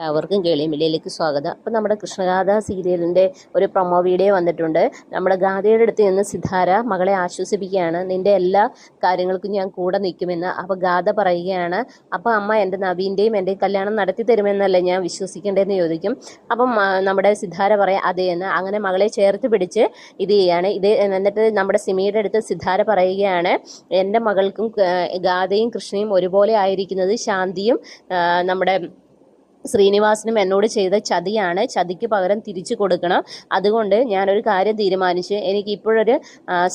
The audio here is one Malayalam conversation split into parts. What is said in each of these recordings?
അവർക്കും കേളിമില്ലയിലേക്ക് സ്വാഗതം. അപ്പം നമ്മുടെ കൃഷ്ണഗാഥ സീരിയലിൻ്റെ ഒരു പ്രൊമോ വീഡിയോ വന്നിട്ടുണ്ട്. നമ്മുടെ ഗാഥയുടെ അടുത്ത് നിന്ന് സിദ്ധാര മകളെ ആശ്വസിപ്പിക്കുകയാണ്, നിൻ്റെ എല്ലാ കാര്യങ്ങൾക്കും ഞാൻ കൂടെ നിൽക്കുമെന്ന്. അപ്പോൾ ഗാഥ പറയുകയാണ്, അപ്പോൾ അമ്മ എൻ്റെ നവീൻ്റെയും എൻ്റെ കല്യാണം നടത്തി തരുമെന്നല്ലേ ഞാൻ വിശ്വസിക്കേണ്ടതെന്ന് ചോദിക്കും. അപ്പം നമ്മുടെ സിദ്ധാര പറയാം അതേ എന്ന്. അങ്ങനെ മകളെ ചേർത്ത് പിടിച്ച് ഇത് ചെയ്യാണ്. എന്നിട്ട് നമ്മുടെ സിമിയുടെ അടുത്ത് സിദ്ധാര പറയുകയാണ്, എൻ്റെ മകൾക്കും ഗാഥയും കൃഷ്ണയും ഒരുപോലെ ആയിരിക്കുന്നത് ശാന്തിയും നമ്മുടെ ശ്രീനിവാസനും എന്നോട് ചെയ്ത ചതിയാണ്. ചതിക്ക് പകരം തിരിച്ചു കൊടുക്കണം. അതുകൊണ്ട് ഞാനൊരു കാര്യം തീരുമാനിച്ചു. എനിക്ക് ഇപ്പോഴൊരു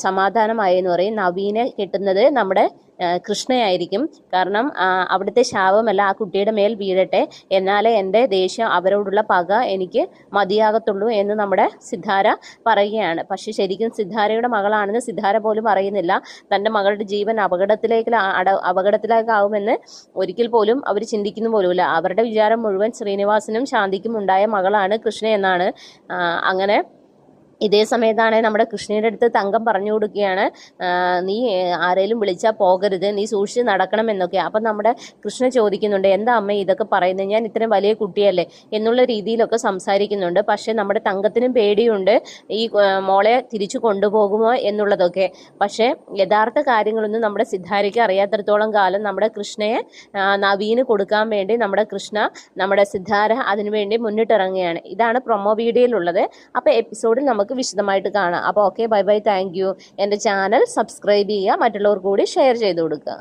സമാധാനമായി എന്ന് പറയും. നവീനെ കിട്ടുന്നത് നമ്മുടെ കൃഷ്ണയായിരിക്കും. കാരണം അവിടുത്തെ ശാപമല്ല ആ കുട്ടിയുടെ മേൽ വീഴട്ടെ, എന്നാലേ എൻ്റെ ദേഷ്യം അവരോടുള്ള പക എനിക്ക് മതിയാകത്തുള്ളൂ എന്ന് നമ്മുടെ സിദ്ധാര പറയുകയാണ്. പക്ഷെ ശരിക്കും സിദ്ധാരയുടെ മകളാണെന്ന് സിദ്ധാര പോലും അറിയുന്നില്ല. തൻ്റെ മകളുടെ ജീവൻ അപകടത്തിലേക്കാവുമെന്ന് ഒരിക്കൽ പോലും അവർ ചിന്തിക്കുന്നു പോലുമില്ല. അവരുടെ വിചാരം മുഴുവൻ ശ്രീനിവാസനും ശാന്തിക്കും ഉണ്ടായ മകളാണ് കൃഷ്ണ എന്നാണ്. അങ്ങനെ ഇതേ സമയത്താണ് നമ്മുടെ കൃഷ്ണയുടെ അടുത്ത് തങ്കം പറഞ്ഞു കൊടുക്കുകയാണ്, നീ ആരെങ്കിലും വിളിച്ചാൽ പോകരുത്, നീ സൂക്ഷിച്ച് നടക്കണമെന്നൊക്കെ. അപ്പം നമ്മുടെ കൃഷ്ണ ചോദിക്കുന്നുണ്ട്, എന്താ അമ്മ ഇതൊക്കെ പറയുന്നത്, ഞാൻ ഇത്രയും വലിയ കുട്ടിയല്ലേ എന്നുള്ള രീതിയിലൊക്കെ സംസാരിക്കുന്നുണ്ട്. പക്ഷേ നമ്മുടെ തങ്കത്തിനും പേടിയുണ്ട് ഈ മോളെ തിരിച്ചു കൊണ്ടുപോകുമോ എന്നുള്ളതൊക്കെ. പക്ഷേ യഥാർത്ഥ കാര്യങ്ങളൊന്നും നമ്മുടെ സിദ്ധാരയ്ക്ക് അറിയാത്തിടത്തോളം കാലം നമ്മുടെ കൃഷ്ണയെ നവീന് കൊടുക്കാൻ വേണ്ടി നമ്മുടെ സിദ്ധാര അതിനുവേണ്ടി മുന്നിട്ടിറങ്ങുകയാണ്. ഇതാണ് പ്രൊമോ വീഡിയോയിലുള്ളത്. അപ്പോൾ എപ്പിസോഡിൽ നമുക്ക് വിശദമായിട്ട് കാണാം. അപ്പോൾ okay, bye bye, thank you. എൻ്റെ ചാനൽ സബ്സ്ക്രൈബ് ചെയ്യുക, മറ്റുള്ളവർ കൂടി ഷെയർ ചെയ്ത് കൊടുക്കുക.